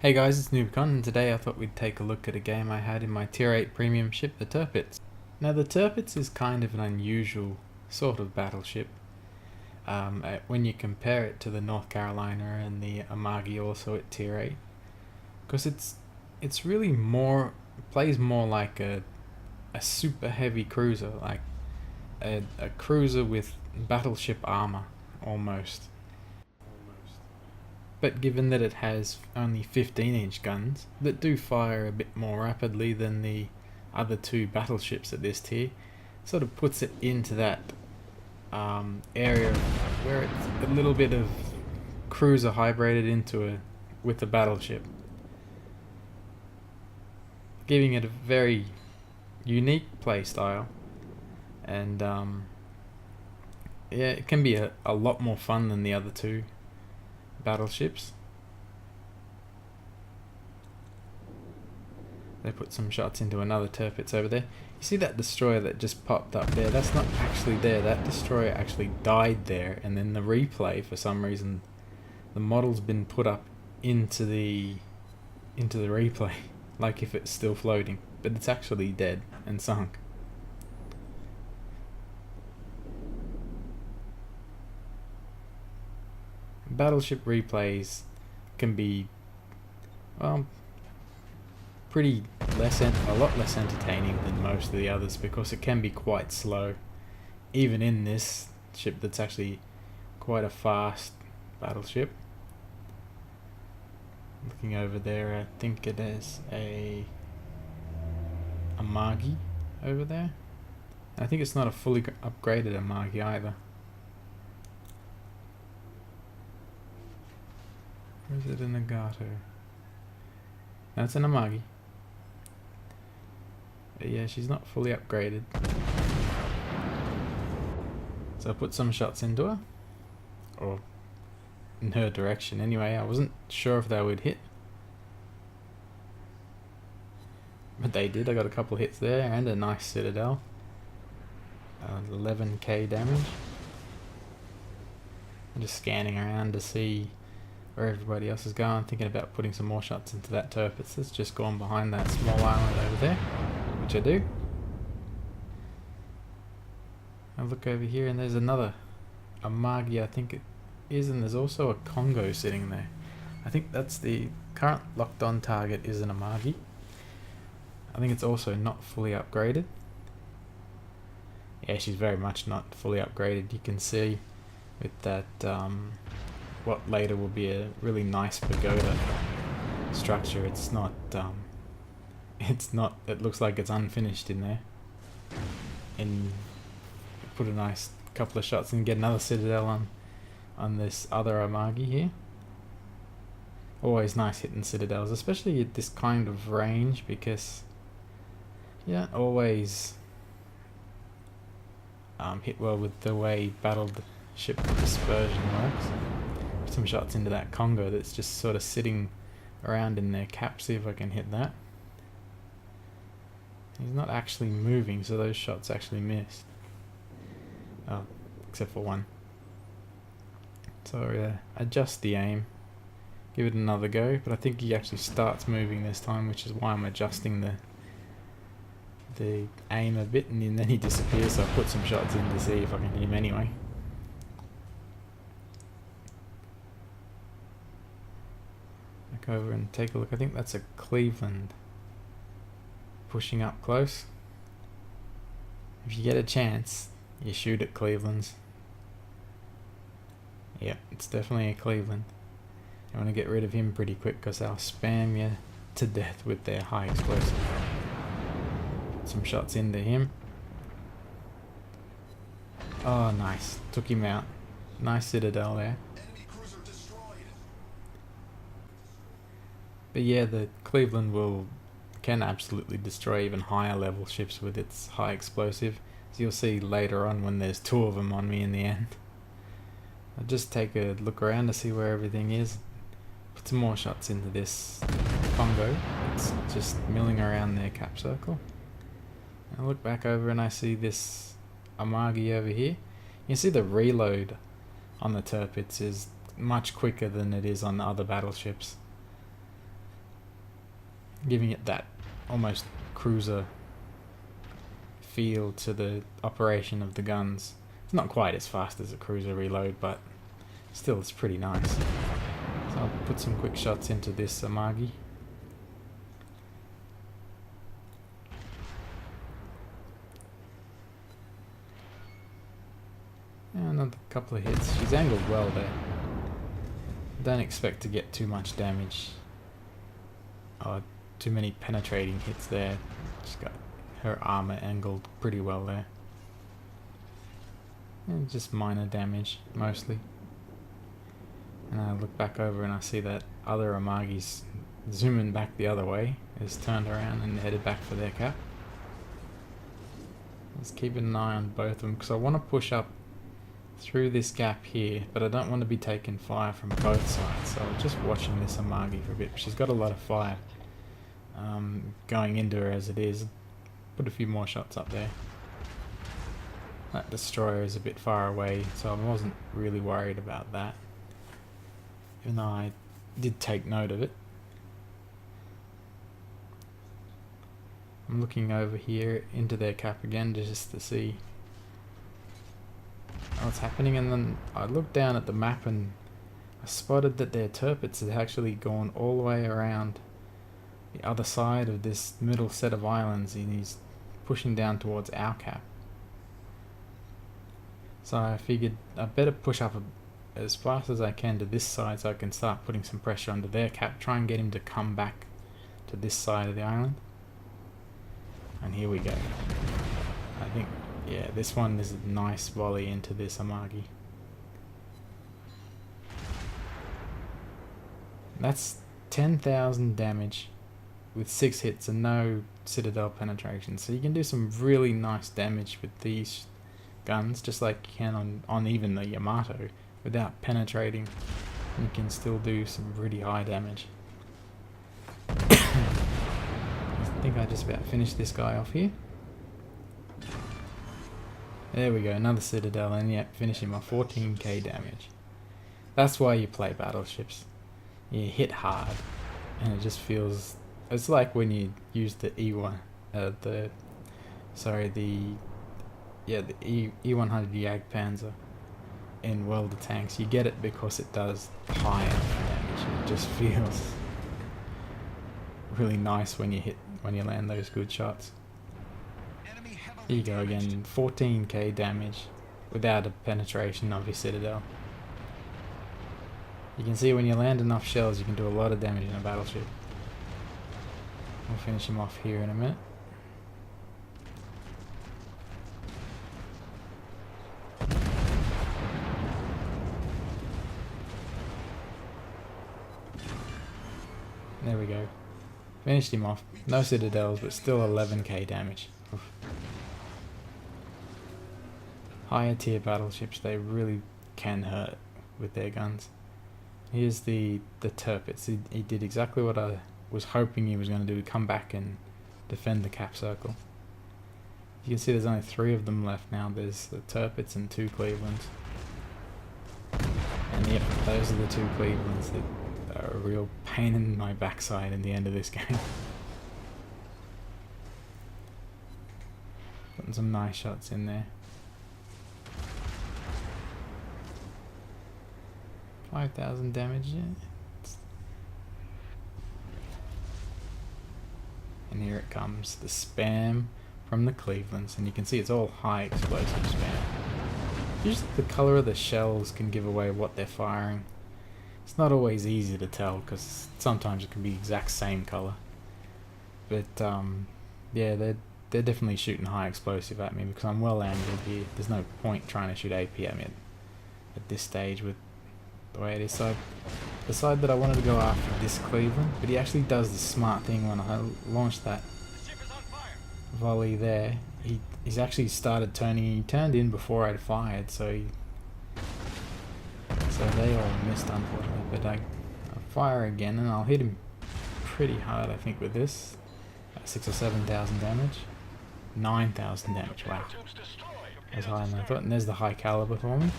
Hey guys, it's Noobcon, and today I thought we'd take a look at a game I had in my Tier 8 premium ship, the Tirpitz. Now the Tirpitz is kind of an unusual sort of battleship when you compare it to the North Carolina and the Amagi also at Tier 8, because it's really plays more like a super heavy cruiser, like a cruiser with battleship armor almost. But given that it has only 15-inch guns that do fire a bit more rapidly than the other two battleships at this tier, sort of puts it into that area where it's a little bit of cruiser hybrided with a battleship, giving it a very unique playstyle, and yeah, it can be a lot more fun than the other two battleships. They put some shots into another Tirpitz over there. You see that destroyer that just popped up there? That's not actually there. That destroyer actually died there, and then the replay, for some reason, the model's been put up into the replay, like if it's still floating, but it's actually dead and sunk. Battleship replays can be, well, a lot less entertaining than most of the others, because it can be quite slow, even in this ship that's actually quite a fast battleship. Looking over there, I think it is a Amagi over there. I think it's not a fully upgraded Amagi either. Or is it an Nagato? No, it's an Amagi. But yeah, she's not fully upgraded. So I put some shots into her. Or in her direction anyway. I wasn't sure if they would hit, but they did. I got a couple hits there and a nice citadel. 11k damage. I'm just scanning around to see where everybody else is going, thinking about putting some more shots into that Tirpitz that's just gone behind that small island over there, which I do. I look over here and there's another Amagi, I think it is, and there's also a Congo sitting there. I think that's the current locked on target is an Amagi. I think it's also not fully upgraded. Yeah, she's very much not fully upgraded. You can see with that what later will be a really nice pagoda structure. It looks like it's unfinished in there. And put a nice couple of shots and get another citadel on this other Amagi here. Always nice hitting citadels, especially at this kind of range, because yeah, always hit well with the way battleship dispersion works. Some shots into that Congo that's just sort of sitting around in their cap. See if I can hit that. He's not actually moving, so those shots actually missed. Oh, except for one. So adjust the aim, give it another go, but I think he actually starts moving this time, which is why I'm adjusting the aim a bit, and then he disappears, so I put some shots in to see if I can hit him anyway. Over and take a look. I think that's a Cleveland pushing up close. If you get a chance, you shoot at Clevelands. Yep, it's definitely a Cleveland. You want to get rid of him pretty quick, because they'll spam you to death with their high explosive. Put some shots into him. Oh, nice. Took him out. Nice citadel there. But yeah, the Cleveland can absolutely destroy even higher level ships with its high explosive, as you'll see later on when there's two of them on me in the end. I'll just take a look around to see where everything is. Put some more shots into this Congo. It's just milling around their cap circle. I look back over and I see this Amagi over here. You can see the reload on the Tirpitz is much quicker than it is on the other battleships. giving it that almost cruiser feel to the operation of the guns. It's not quite as fast as a cruiser reload, but still it's pretty nice. So I'll put some quick shots into this Amagi. And another couple of hits. She's angled well there. Don't expect to get too much damage. Or too many penetrating hits there. She's got her armor angled pretty well there. And just minor damage, mostly. And I look back over and I see that other Amagi's zooming back the other way. Is turned around and headed back for their cap. Let's keep an eye on both of them, because I want to push up through this gap here, but I don't want to be taking fire from both sides. So I'm just watching this Amagi for a bit. She's got a lot of fire going into her as it is. Put a few more shots up there. That destroyer is a bit far away, so I wasn't really worried about that, even though I did take note of it. I'm looking over here into their cap again just to see what's happening, and then I looked down at the map and I spotted that their Tirpitz had actually gone all the way around the other side of this middle set of islands, and he's pushing down towards our cap. So I figured I better push up as fast as I can to this side so I can start putting some pressure under their cap, try and get him to come back to this side of the island. And here we go. I think, yeah, this one is a nice volley into this Amagi. That's 10,000 damage with 6 hits and no citadel penetration. So you can do some really nice damage with these guns, just like you can on even the Yamato, without penetrating. You can still do some really high damage. I think I just about finished this guy off here. There we go, another citadel, and yep, finish him off. 14k damage. That's why you play battleships. You hit hard, and it just feels. It's like when you use the E1, the E100 Jagdpanzer in World of Tanks. You get it because it does high damage. It just feels really nice when you land those good shots. Here you go again, 14k damage without a penetration of your citadel. You can see when you land enough shells you can do a lot of damage in a battleship. We'll finish him off here in a minute. There we go. Finished him off. No citadels, but still 11k damage. Oof. Higher tier battleships, they really can hurt with their guns. Here's the Tirpitz. He did exactly what I was hoping he was going to do, come back and defend the cap circle. You can see there's only 3 of them left now. There's the Tirpitz and 2 Clevelands. And yep, those are the 2 Clevelands that are a real pain in my backside in the end of this game. Putting some nice shots in there. 5,000 damage, yeah. And here it comes, the spam from the Clevelands, and you can see it's all high explosive spam. Usually the colour of the shells can give away what they're firing. It's not always easy to tell, because sometimes it can be exact same colour. But yeah, they're definitely shooting high explosive at me, because I'm well angled here. There's no point trying to shoot AP at me at this stage with the way it is. So I decided that I wanted to go after this Cleveland, but he actually does the smart thing when I launched that volley there. He's actually started turning. He turned in before I'd fired, so they all missed unfortunately. But I'll fire again and I'll hit him pretty hard, I think, with this. 6,000 or 7,000 damage. 9,000 damage. Wow, that's higher than I thought. And there's the high caliber for me.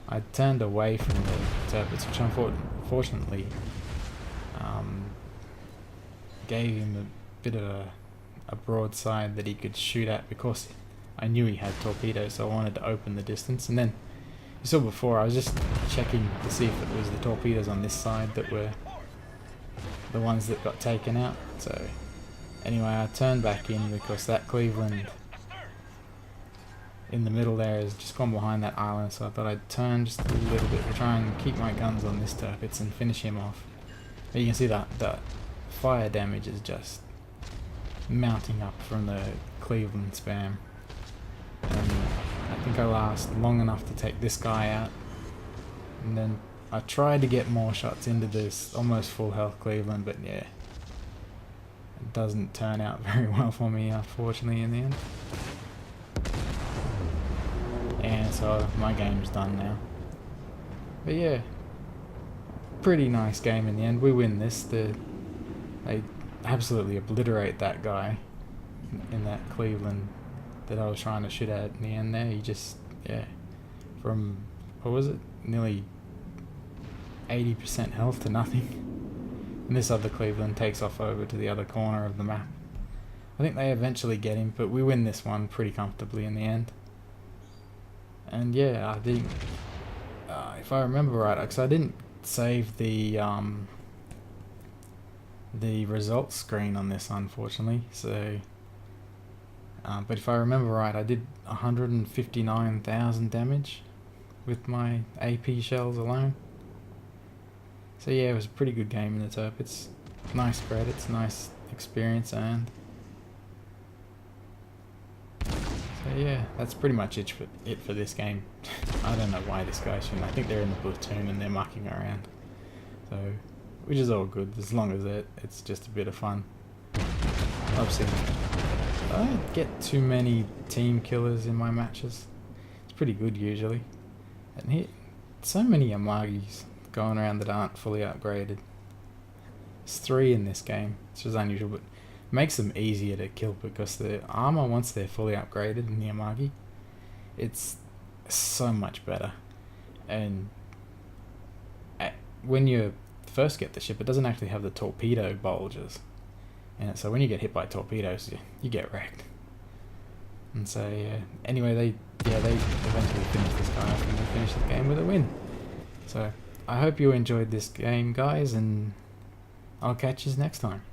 I turned away from the Tirpitz, which unfortunately gave him a bit of a broadside that he could shoot at, because I knew he had torpedoes, so I wanted to open the distance. And then, you saw before, I was just checking to see if it was the torpedoes on this side that were the ones that got taken out. So anyway, I turned back in because that Cleveland in the middle there has just gone behind that island, so I thought I'd turn just a little bit to try and keep my guns on this Tirpitz and finish him off. But you can see that the fire damage is just mounting up from the Cleveland spam. And I think I last long enough to take this guy out, and then I tried to get more shots into this almost full health Cleveland, but yeah, it doesn't turn out very well for me, unfortunately, in the end. And so my game's done now. But yeah, pretty nice game in the end. We win this. They absolutely obliterate that guy in that Cleveland that I was trying to shoot at in the end there. He just, yeah, from, what was it, nearly 80% health to nothing. And this other Cleveland takes off over to the other corner of the map. I think they eventually get him, but we win this one pretty comfortably in the end. And yeah, I think, if I remember right, because I didn't save the results screen on this, unfortunately, so but if I remember right, I did 159,000 damage with my AP shells alone. So yeah, it was a pretty good game in the Tirpitz. Nice credits, nice experience earned. So yeah, that's pretty much it for this game. I don't know why this guy shouldn't. I think they're in the platoon and they're mucking around. So, which is all good, as long as it's just a bit of fun. Obviously, I don't get too many team killers in my matches. It's pretty good usually. And here, so many Yamagis going around that aren't fully upgraded. There's 3 in this game, which is unusual, but makes them easier to kill because the armor, once they're fully upgraded in the Yamagi, it's so much better. And when you first get the ship, it doesn't actually have the torpedo bulges in it, so when you get hit by torpedoes, you get wrecked. And so yeah, anyway, they eventually finish this guy off and they finish the game with a win. So I hope you enjoyed this game, guys, and I'll catch you next time.